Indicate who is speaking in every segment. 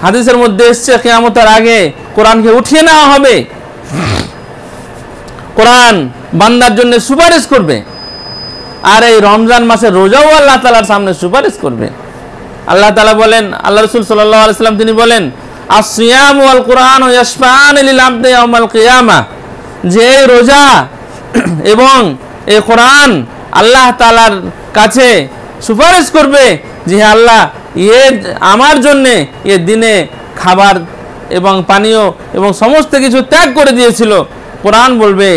Speaker 1: হাদিসের মধ্যে এসছে কিয়ামতের আগে কোরআনকে উঠিয়ে নেওয়া হবে, কোরআন বান্দার জন্য সুপারিশ করবে। আর এই রমজান মাসে রোজাও আল্লাহ তাআলার সামনে সুপারিশ করবে। আল্লাহ তাআলা বলেন, আল্লাহ রাসূল সাল্লাল্লাহু আলাইহি ওয়াসাল্লাম তিনি বলেন, আস-সিয়াম ওয়াল কুরআন ইয়াশফাআন লিল আবদি ইয়াওমাল কিয়ামাহ, যে রোজা এবং এই কোরআন আল্লাহ তাআলার কাছে সুপারিশ করবে যে আল্লাহ আমার জন্য এ দিনে খাবার এবং পানীয় এবং সমস্ত কিছু ত্যাগ করে দিয়েছিল। কোরআন বলবে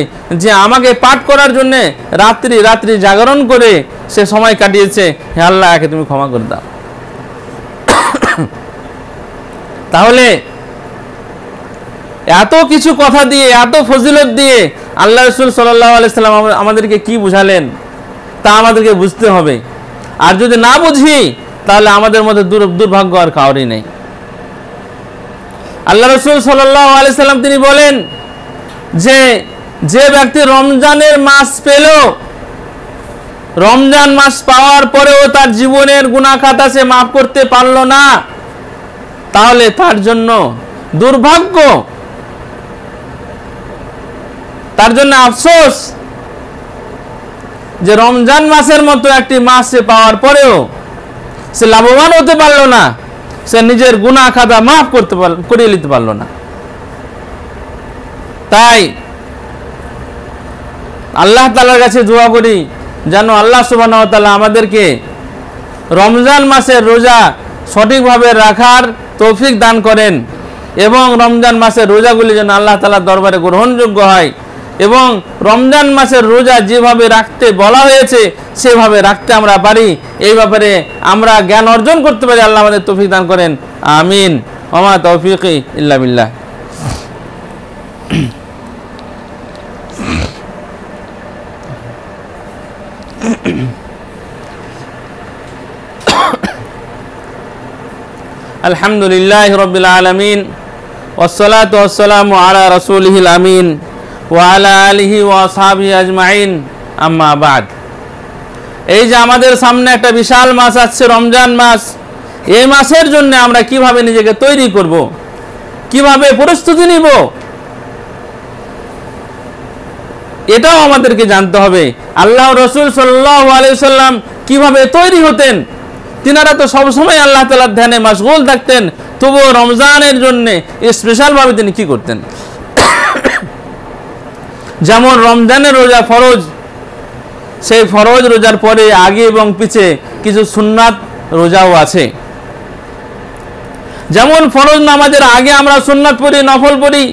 Speaker 1: যে আমাকে পাঠ করার জন্য রাত্রি রাত্রি জাগরণ করে সে সময় কাটিয়েছে, হে আল্লাহ একে তুমি ক্ষমা করে দাও। তাহলে এত কিছু কথা দিয়ে, এত ফজিলত দিয়ে আল্লাহ রাসূল সাল্লাল্লাহু আলাইহি সাল্লাম আমাদেরকে কি বুঝালেন তা আমাদেরকে বুঝতে হবে। আর যদি না বুঝি তাহলে আমাদের মধ্যে দুর্ভাগ্য আর কাউরই নেই। আল্লাহ রাসূল সাল্লাল্লাহু আলাইহি সাল্লাম তিনি বলেন যে ব্যক্তি রমজানের মাস পেল, রমজান মাস পাওয়ার পরেও তার জীবনের গুনাহ খাতা সে মাফ করতে পারল না, তাহলে তার জন্য দুর্ভাগ্য, তার জন্য আফসোস যে রমজান মাসের মতো একটি মাস সে পাওয়ার পরেও সে লাভবান হতে পারল না, সে নিজের গুনাহ খাতা মাফ করিয়ে নিতে পারল না। তাই আল্লাহ তাআলার কাছে দোয়া করি যেন আল্লাহ সুবহানাহু ওয়া তাআলা আমাদেরকে রমজান মাসের রোজা সঠিকভাবে রাখার তৌফিক দান করেন এবং রমজান মাসের রোজাগুলি যেন আল্লাহ তাআলার দরবারে গ্রহণযোগ্য হয় এবং রমজান মাসের রোজা যেভাবে রাখতে বলা হয়েছে সেভাবে রাখতে আমরা পারি, এই ব্যাপারে আমরা জ্ঞান অর্জন করতে পারি। আল্লাহ আমাদের তৌফিক দান করেন, আমিন। ওয়া মা তাওফীকি ইল্লা বিল্লাহ। আলহামদুলিল্লাহি রাব্বিল আলামিন ওয়াসসালাতু ওয়াসসালামু আলা রাসূলিহিল আমিন ওয়া আলা আলিহি ওয়া আসহাবিহি আজমাইন, আম্মা বাদ। এই যে আমাদের সামনে একটা বিশাল মাস আসছে, রমজান মাস, এই মাসের জন্য আমরা কিভাবে নিজেকে তৈরি করব, কিভাবে প্রস্তুতি নিব, এটাও আমাদেরকে জানতে হবে। আল্লাহ রাসূল সাল্লাল্লাহু আলাইহি ওয়াসাল্লাম কিভাবে তৈরি হতেন, তিনারা তো সবসময় আল্লাহ তাআলার ধ্যানে মাশগুল থাকতেন, তবুও রমজানের জন্য স্পেশালভাবে তিনি কি করতেন। যেমন রমজানের রোজা ফরজ, সেই ফরজ রোজার পরে আগে এবং পিছে কিছু সুন্নাত রোজাও আছে। যেমন ফরজ নামাজের আগে আমরা সুন্নাত পড়ি, নফল পড়ি,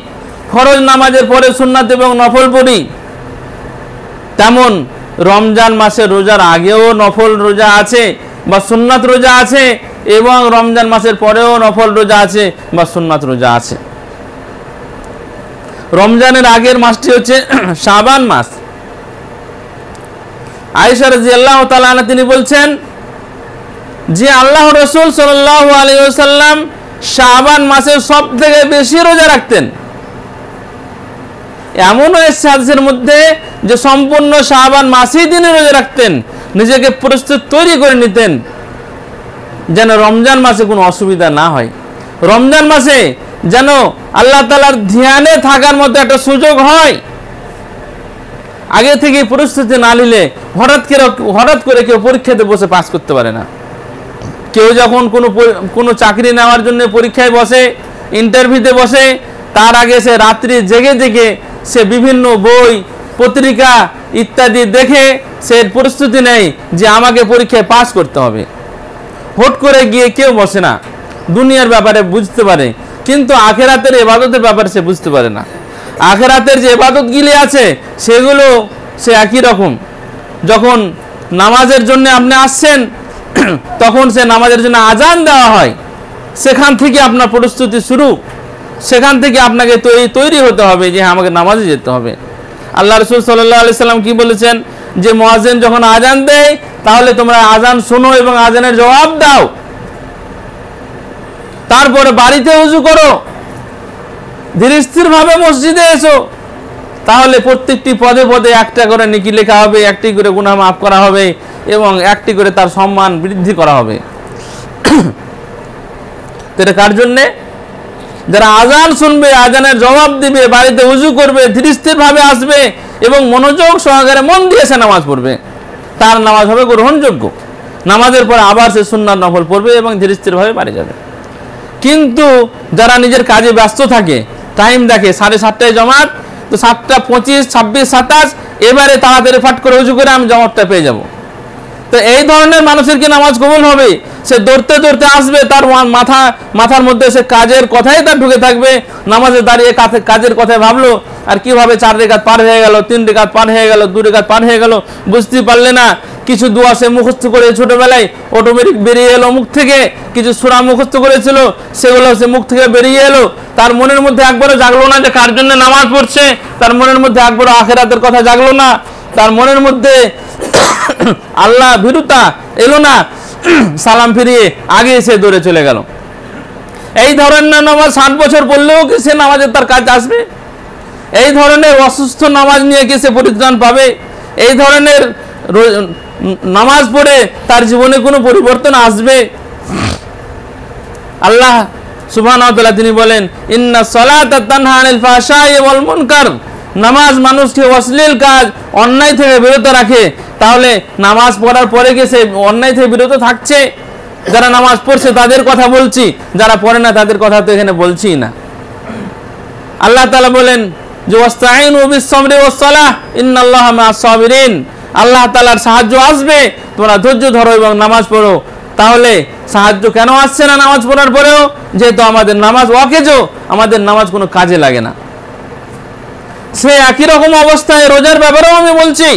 Speaker 1: ফরজ নামাজের পরে সুন্নাত এবং নফল পড়ি, তেমন রমজান মাসের রোজার আগেও নফল রোজা আছে বা সুন্নাত রোজা আছে এবং রমজান মাসের পরেও নফল রোজা আছে বা সুন্নাত রোজা আছে। রমজানের আগের মাসটি হচ্ছে শাবান মাস। আয়েশা রাদিয়াল্লাহু তাআলা আনহা তিনি বলছেন যে আল্লাহ রাসূল সাল্লাল্লাহু আলাইহি ওয়াসাল্লাম শাবান মাসে সবথেকে বেশি রোজা রাখতেন। এমনও এসেছে হাদিসের মধ্যে যে সম্পূর্ণ শাবান মাসেই তিনি রোজা রাখতেন, নিজেকে প্রস্তুত তৈরি করে নিতেন যেন রমজান মাসে কোনো অসুবিধা না হয়, রমজান মাসে যেন আল্লাহ তাআলার ধ্যানে থাকার মতো একটা সুযোগ হয়। আগে থেকে প্রস্তুতি না নিলে হঠাৎ করে কেউ পরীক্ষাতে বসে পাস করতে পারে না। কেউ যখন কোনো চাকরি নেওয়ার জন্য পরীক্ষায় বসে, ইন্টারভিউতে বসে, তার আগে সে রাত্রি জেগে জেগে সে বিভিন্ন বই, পত্রিকা ইত্যাদি দেখে সে প্রস্তুতি নেয় যে আমাকে পরীক্ষায় পাস করতে হবে। হুট করে গিয়ে কেউ বসে না, দুনিয়ার ব্যাপারে বুঝতে পারে কিন্তু আখিরাতের ইবাদতের ব্যাপারে সে বুঝতে পারে না। আখিরাতের যে ইবাদতগুলি আছে সেগুলো সে একই রকম। যখন নামাজের জন্য আপনি আসছেন তখন সে নামাজের জন্য আজান দেওয়া হয়, সেখান থেকে আপনার প্রস্তুতি শুরু, সেখান থেকে আপনাকে তৈরি হতে হবে যে আমাকে নামাজে যেতে হবে। আল্লাহ রাসূল সাল্লাল্লাহু আলাইহি সাল্লাম কি বলেছেন যে মুয়াজ্জিন যখন আজান দেয় তাহলে তোমরা আজান শোনো এবং আজানের জবাব দাও, তারপরে বাড়িতে ওযু করো, ধীরে স্থিরভাবে মসজিদে এসো, তাহলে প্রত্যেকটি পদে পদে একটা করে নেকি লেখা হবে, একটি করে গুনাহ মাফ করা হবে এবং একটি করে তার সম্মান বৃদ্ধি করা হবে। তো এটা কার জন্যে? যারা আজান শুনবে, আজানের জবাব দিবে, বাড়িতে উজু করবে, ধীরস্থির ভাবে আসবে এবং মনোযোগ সহকারে মন দিয়ে সে নামাজ পড়বে, তার নামাজ হবে গ্রহণযোগ্য। নামাজের পর আবার সে সুন্নাত নফল পড়বে এবং ধীরস্থির ভাবে বাড়ি যাবে। কিন্তু যারা নিজের কাজে ব্যস্ত থাকে, টাইম দেখে 7:30টায় জমাত, তো 7:25, 26, 27 এবারে তাড়াতাড়ি ফাট করে উজু করে আমি জমাতটা পেয়ে যাব। তো এই ধরনের মানুষের কি নামাজ কবুল হবে? সে দৌড়তে দৌড়তে আসবে, তার মাথার মধ্যে সে কাজের কথাই তার ঢুকে থাকবে, নামাজে দাঁড়িয়ে কাজের কথাই ভাবলো, আর কিভাবে 4 রেকাত পার হয়ে গেল, 3 রেকাত পার হয়ে গেল, 2 রেকাত পার হয়ে গেল, বুঝতেই পারলে না। কিছু দোয়া সে মুখস্থ করে ছোটবেলায় অটোমেটিক বেরিয়ে এলো মুখ থেকে, কিছু সূরা মুখস্থ করেছিল সেগুলো সে মুখ থেকে বেরিয়ে এলো, তার মনের মধ্যে একবারও জাগলো না যে কার জন্য নামাজ পড়ছে, তার মনের মধ্যে একবারও আখিরাতের কথা জাগলো না, তার মনের মধ্যে আল্লাহ ভীরুতা এলো না, সালাম ফিরিয়ে আগে সে দৌড়ে চলে গেল। এই ধরনের নামাজ 60 বছর পড়লেও কি সে নামাজের তার কাজ আসবে? এই ধরনের অসুস্থ নামাজ নিয়ে কি সে পরিত্রাণ পাবে? এই ধরনের নামাজ পড়ে তার জীবনে কোনো পরিবর্তন আসবে? আল্লাহ সুবহানাহু ওয়া তাআলা তিনি বলেন, ইন্নাস সালাতা তানহা আনিল ফাহশাই ওয়াল মুনকার, নামাজ মানুষকে অশ্লীল কাজ, অন্যায় থেকে বিরত রাখে। তাহলে নামাজ পড়ার পরে গিয়ে সে অন্যায় থেকে বিরত থাকছে? যারা নামাজ পড়ছে তাদের কথা বলছি, যারা পড়ে না তাদের কথা তো এখানে বলছি না। আল্লাহ তাআলা বলেন যে ওয়াস্তাইনু বিস-সাবরি ওয়াস-সালাহ ইন্নাল্লাহা মা'আস-সাবিরিন, আল্লাহ তাআলার সাহায্য আসবে, তোমরা ধৈর্য ধরো এবং নামাজ পড়ো। তাহলে সাহায্য কেন আসছে না নামাজ পড়ার পরেও? যেহেতু আমাদের নামাজ ওয়াকিজো, আমাদের নামাজ কোনো কাজে লাগে না। সে একই রকম অবস্থায় রোজার ব্যাপারেও আমি বলছি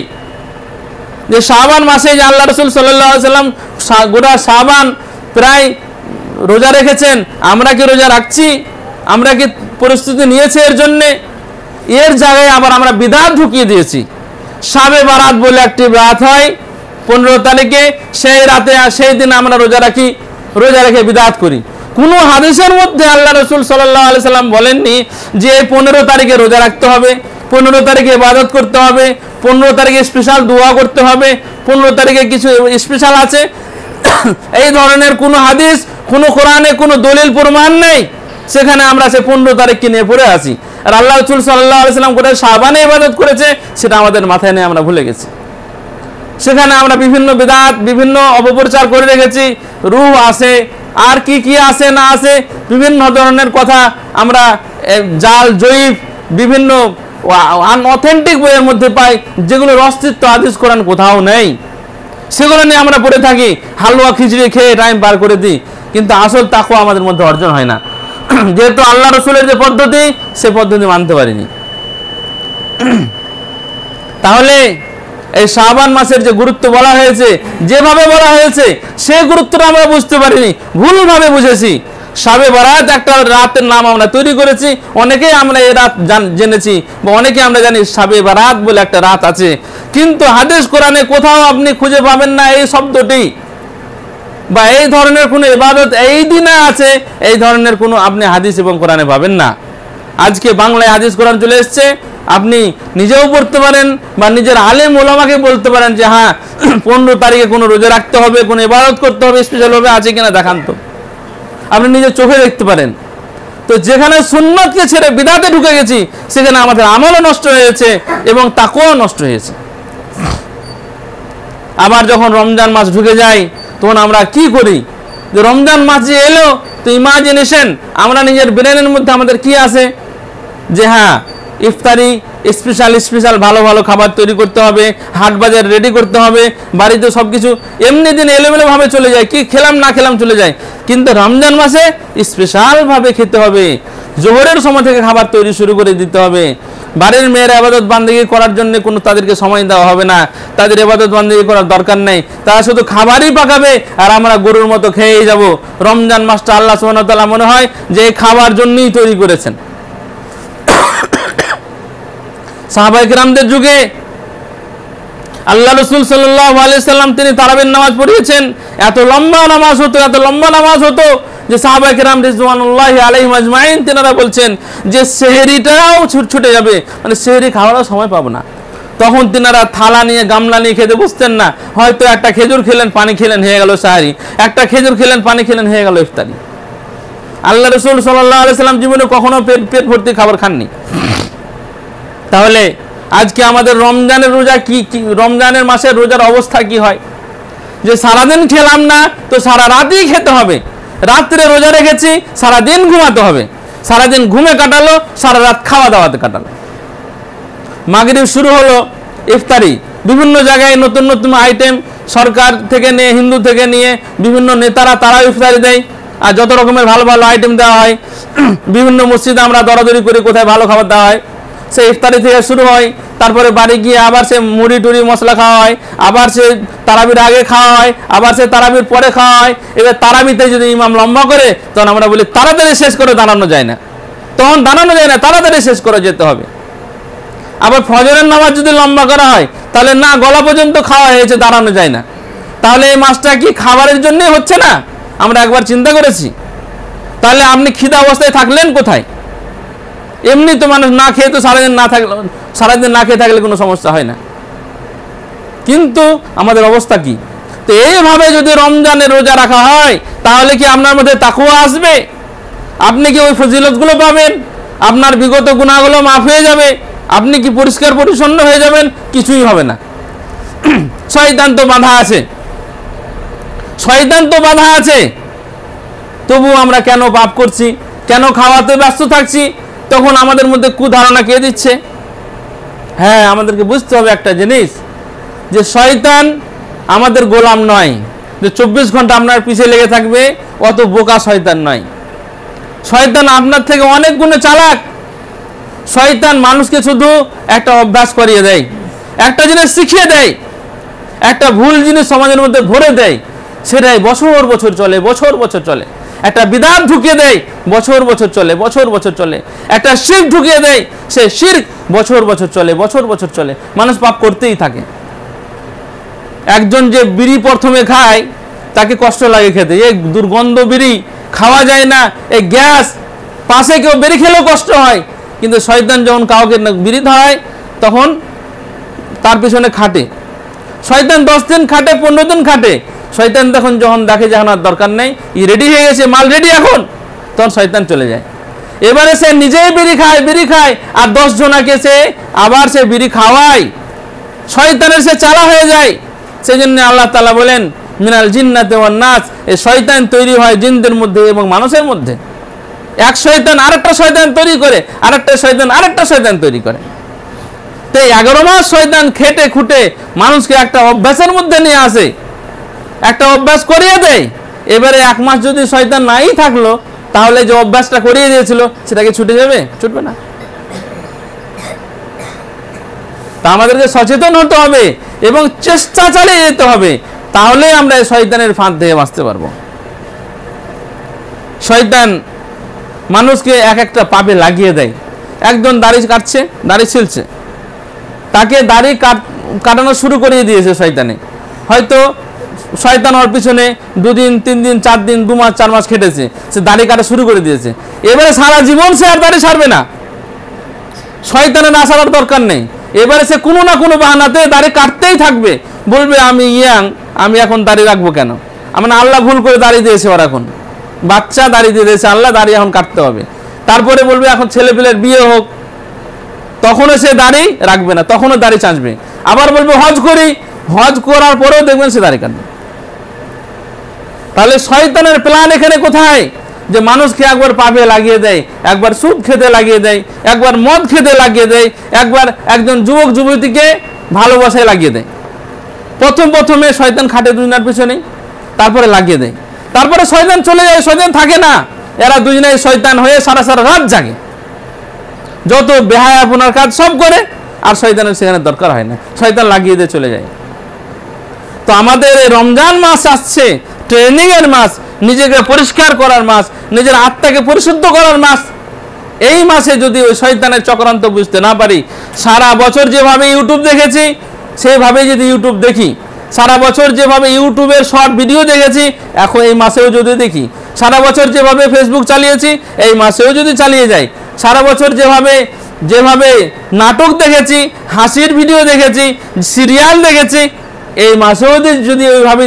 Speaker 1: যে শাবান মাসে যে আল্লাহ রাসূল সাল্লাল্লাহু আলাইহি সাল্লাম গোটা শাবান প্রায় রোজা রেখেছেন, আমরা কি রোজা রাখছি? আমরা কি পরিস্থিতি নিয়েছি এর জন্যে? এর জায়গায় আবার আমরা বিদআত ঢুকিয়ে দিয়েছি। শাবে বারাত বলে একটি রাত হয় 15 তারিখে, সেই রাতে সেই দিন আমরা রোজা রাখি, রোজা রেখে বিদআত করি। কোনো হাদিসের মধ্যে আল্লাহ রাসূল সাল্লাল্লাহু আলাইহি সাল্লাম বলেননি যে 15 তারিখে রোজা রাখতে হবে, 15 তারিখে ইবাদত করতে হবে, 15 তারিখে স্পেশাল দোয়া করতে হবে, 15 তারিখে কিছু স্পেশাল আছে। এই ধরনের কোনো হাদিস, কোনো কোরআনে কোনো দলিল প্রমাণ নেই। সেখানে আমরা সে 15 তারিখকে নিয়ে পড়ে আসি। আর আল্লাহ রাসূল সাল্লাল্লাহু আলাইহি সাল্লাম কোথায় শাবানে ইবাদত করেছে সেটা আমাদের মাথায় নিয়ে আমরা ভুলে গেছি। সেখানে আমরা বিভিন্ন বিদআত, বিভিন্ন অপপ্রচার করে রেখেছি। রূহ আছে, আর কি কি আছে না আছে, বিভিন্ন ধরনের কথা আমরা জাল জয়ীফ বিভিন্ন আনঅথেন্টিক বইয়ের মধ্যে পাই, যেগুলোর অস্তিত্ব হাদিস কোরআন কোথাও নেই। সেগুলো নিয়ে আমরা পড়ে থাকি, হালুয়া খিচড়ি খেয়ে টাইম পার করে দিই, কিন্তু আসল তাকওয়া আমাদের মধ্যে অর্জন হয় না। যেহেতু আল্লাহ রাসূলের যে পদ্ধতি, সে পদ্ধতি মানতে পারিনি। তাহলে এই শাবান মাসের যে গুরুত্ব বলা হয়েছে, যেভাবে বলা হয়েছে, সেই গুরুত্বটা আমরা বুঝতে পারিনি, ভুলভাবে বুঝেছি। শাবে বারাত একটা রাতের নাম আমরা তৈরি করেছি, অনেকেই আমরা এই রাত জেনেছি, বা অনেকে আমরা জানি শাবে বারাত বলে একটা রাত আছে, কিন্তু হাদিস কোরআনে কোথাও আপনি খুঁজে পাবেন না এই শব্দটি, বা এই ধরনের কোনো ইবাদত এই দিনে আছে, এই ধরনের কোনো আপনি হাদিস এবং কোরআনে পাবেন না। আজকে বাংলায় হাদিস কোরআন চলে এসছে, আপনি নিজেও পড়তে পারেন বা নিজের আলেম ওলামাকে বলতে পারেন যে হ্যাঁ 15 তারিখে কোনো রোজা রাখতে হবে, কোনো ইবাদত করতে হবে, স্পেশালভাবে আছে কিনা দেখান তো, আপনি নিজের চোখে দেখতে পারেন। তো যেখানে সুন্নতকে ছেড়ে বিদআতে ঢুকে গেছি, সেখানে আমাদের আমলও নষ্ট হয়েছে এবং তাকওয়াও নষ্ট হয়েছে। আবার যখন রমজান মাস ঢুকে যায়, তখন আমরা কি করি? যে রমজান মাস যে এলো, তো ইমাজিনেশন আমরা নিজের ব্রেনের মধ্যে আমাদের কি আছে যে হ্যাঁ ইফতারি স্পেশাল ভালো ভালো খাবার তৈরি করতে হবে, হাট বাজার রেডি করতে হবে, বাড়িতে সব কিছু এমনি দিন এলোমেলো ভাবে চলে যায়, কি খেলাম না খেলাম চলে যায়। কিন্তু রমজান মাসে স্পেশালভাবে খেতে হবে, জোহরের সময় থেকে খাবার তৈরি শুরু করে দিতে হবে। বাড়ির মেয়ের ইবাদত বান্দেগি করার জন্য কোনো তাদেরকে সময় দেওয়া হবে না, তাদের ইবাদত বান্দেগি করার দরকার নেই, তারা শুধু খাবারই পাকাবে আর আমরা গরুর মতো খেয়েই যাব। রমজান মাসটা আল্লাহ সুবহানাহু ওয়া তাআলা মনে হয় যে খাবার জন্যই তৈরি করেছেন। সাহাবায়ে কেরামদের যুগে আল্লাহ রাসূল সাল্লাল্লাহু আলাইহি সাল্লাম তিনি তারাবির নামাজ পড়িয়েছেন। এত লম্বা নামাজ হতো যে সাহাবায়ে কেরাম রিজওয়ানুল্লাহি আলাইহিম আজমাইন তিনারা বলছেন যে সেহরিটাও ছুটে যাবে, মানে সেহরি খাওয়ারও সময় পাবো না। তখন তিনারা থালা নিয়ে গামলা নিয়ে খেতে বসতেন না, হয়তো একটা খেজুর খেলেন পানি খেলেন হয়ে গেল সাহারি, একটা খেজুর খেলেন পানি খেলেন হয়ে গেল ইফতারি। আল্লাহ রাসূল সাল্লাল্লাহু আলাইহি সাল্লাম জীবনে কখনো পেট ভর্তি খাবার খাননি। তাহলে আজকে আমাদের রমজানের রোজা কি, রমজানের মাসের রোজার অবস্থা কি হয়, যে সারাদিন খেলাম না তো সারা রাতই খেতে হবে, রাত্রে রোজা রেখেছি সারাদিন ঘুমাতে হবে, সারাদিন ঘুমে কাটালো, সারা রাত খাওয়া দাওয়াতে কাটালো। মাগরিব শুরু হলো, ইফতারি, বিভিন্ন জায়গায় নতুন নতুন আইটেম, সরকার থেকে নিয়ে হিন্দু থেকে নিয়ে বিভিন্ন নেতারা তারা ইফতারি দেয়, আর যত রকমের ভালো ভালো আইটেম দেওয়া হয়। বিভিন্ন মসজিদে আমরা দরাদরি করি কোথায় ভালো খাবার দেওয়া হয়, সে ইফতারি থেকে শুরু হয়, তারপরে বাড়ি গিয়ে আবার সে মুড়ি টুড়ি মশলা খাওয়া হয়, আবার সে তারাবির আগে খাওয়া হয়, আবার সে তারাবির পরে খাওয়া হয়। এবার তারাবিতে যদি ইমাম লম্বা করে তখন আমরা বলি তাড়াতাড়ি শেষ করে দাঁড়ানো যায় না, তখন দাঁড়ানো যায় না, তাড়াতাড়ি শেষ করে যেতে হবে। আবার ফজরের নামাজ যদি লম্বা করা হয় তাহলে না, গলা পর্যন্ত খাওয়া হয়েছে, দাঁড়ানো যায় না। তাহলে এই মাসটা কি খাবারের জন্যই হচ্ছে না? আমরা একবার চিন্তা করেছি? তাহলে আপনি খিদা অবস্থায় থাকলেন কোথায়? এমনি তো মানুষ না খেয়ে তো সারাদিন না খেয়ে থাকলে কোনো সমস্যা হয় না, কিন্তু আমাদের অবস্থা কি? তো এইভাবে যদি রমজানের রোজা রাখা হয় তাহলে কি আপনার মধ্যে তাকওয়া আসবে? আপনি কি ওই ফজিলতগুলো পাবেন? আপনার বিগত গুনাহগুলো মাফ হয়ে যাবে? আপনি কি পরিষ্কার পরিচ্ছন্ন হয়ে যাবেন? কিছুই হবে না। শয়তান তো বাধা আছে, শয়তান তো বাধা আছে, তবু আমরা কেন পাপ করছি, কেন খাওয়াতে ব্যস্ত থাকছি? তখন আমাদের মধ্যে কুধারণা কে দিচ্ছে? হ্যাঁ, আমাদেরকে বুঝতে হবে একটা জিনিস, যে শয়তান আমাদের গোলাম নয়, যে 24 ঘন্টা আপনার পিছে লেগে থাকবে, অত বোকা শয়তান নয়। শয়তান আপনার থেকে অনেক গুণে চালাক। শয়তান মানুষকে শুধু একটা অভ্যাস করিয়ে দেয়, একটা জিনিস শিখিয়ে দেয়, একটা ভুল জিনিস সমাজের মধ্যে ভরে দেয়, সেটাই বছর বছর চলে, বছর বছর চলে। একটা বিধান ঢুকিয়ে দেয়, বছর বছর চলে, বছর বছর চলে। একটা শিরক ঢুকিয়ে দেয়, সে শিরক বছর বছর চলে, বছর বছর চলে, মানুষ পাপ করতেই থাকে। একজন যে বিড়ি প্রথমে খায় তাকে কষ্ট লাগে খেতে, এই দুর্গন্ধ বিড়ি খাওয়া যায় না, এই গ্যাস, পাশে কেউ বিড়ি খেলেও কষ্ট হয়। কিন্তু শয়তান যখন কাউকে বিড়ি ধরায় তখন তার পিছনে খাটে। শয়তান 10 দিন খাটে, 15 দিন খাটে। শয়তান যখন দেখে যে আর দরকার নেই, রেডি হয়ে গেছে, মাল রেডি এখন, তখন শয়তান চলে যায়। এবারে সে নিজেই বিড়ি খায় আর 10 জনাকে সে আবার সে বিড়ি খাওয়ায়। শয়তানের সে চালা হয়ে যায়। সেই জন্য আল্লাহ তাআলা বলেন, মিনাল জিন্নাতি ওয়ান নাস, এই শয়তান তৈরি হয় জিনদের মধ্যে এবং মানুষের মধ্যে। এক শয়তান আরেকটা শয়তান তৈরি করে, আরেকটা শয়তান আরেকটা শয়তান তৈরি করে। তো 11 মাস শয়তান খেটে খুঁটে মানুষকে একটা অভ্যাসের মধ্যে নিয়ে আসে, একটা অভ্যাস করিয়ে দেয়। এবারে 1 মাস যদি শয়তান নাই থাকলো, তাহলে যে অভ্যাসটা করিয়ে দিয়েছিল সেটাকে ছুটে যাবে? ছুটবে না। তা আমাদেরকে সচেতন হতে হবে এবং চেষ্টা চালিয়ে যেতে হবে, তাহলে আমরা এই শয়তানের ফাঁদ থেকে বাঁচতে পারবো। শয়তান মানুষকে এক একটা পাপে লাগিয়ে দেয়। একজন দাড়ি কাটছে, দাড়ি ছিলছে, তাকে দাড়ি কাটানো শুরু করিয়ে দিয়েছে শয়তানে। হয়তো শয়তান ওর পিছনে 2 দিন 3 দিন 4 দিন 2 মাস 4 মাস খেটেছে, সে দাড়ি কাটা শুরু করে দিয়েছে। এবারে সারা জীবন সে আর দাড়ি ছাড়বে না, শয়তানের না ছাড়ার দরকার নেই। এবারে সে কোনো না কোনো বাহানাতে দাড়ি কাটতেই থাকবে, বলবে আমি ইয়াং, আমি এখন দাড়ি রাখবো কেন? আল্লাহ ভুল করে দাড়ি দিয়েছে, ওর এখন বাচ্চা দাড়ি দিয়ে দিয়েছে, আল্লাহ দাড়ি এখন কাটতে হবে। তারপরে বলবে এখন ছেলেপিলের বিয়ে হোক, তখনও সে দাড়ি রাখবে না, তখনও দাড়ি চাঁচবে। আবার বলবে হজ করি, হজ করার পরেও দেখবেন সে দাড়ি কাটবে। তাহলে শয়তানের প্ল্যান এখানে কোথায়? যে মানুষকে একবার পাপে লাগিয়ে দেয়, একবার সুদ খেতে লাগিয়ে দেয়, একবার মদ খেতে লাগিয়ে দেয়, একবার একজন যুবক যুবতীকে ভালোবাসায় লাগিয়ে দেয়। প্রথমে শয়তান খাটে দুজনের পিছনে, তারপরে লাগিয়ে দেয়, তারপরে শয়তান চলে যায়, শয়তান থাকে না। এরা দুজনেই শয়তান হয়ে সারা রাত জাগে, যত বেহায়াপনার কাজ সব করে, আর শয়তানের সেখানে দরকার হয় না, শয়তান লাগিয়ে দিয়ে চলে যায়। তো আমাদের এই রমজান মাস আসছে, ট্রেনিং এর মাস, নিজেকে পরিষ্কার করার মাস, নিজের আত্মাকে পরিশুদ্ধ করার মাস। এই মাসে যদি ওই শয়তানের চক্রান্ত বুঝতে না পারি, সারা বছর যেভাবে ইউটিউব দেখেছি সেভাবে যদি ইউটিউব দেখি, সারা বছর যেভাবে ইউটিউবের শর্ট ভিডিও দেখেছি এখন এই মাসেও যদি দেখি, সারা বছর যেভাবে ফেসবুক চালিয়েছি এই মাসেও যদি চালিয়ে যাই, সারা বছর যেভাবে নাটক দেখেছি, হাসির ভিডিও দেখেছি, সিরিয়াল দেখেছি, এই মাসেও যদি ওইভাবে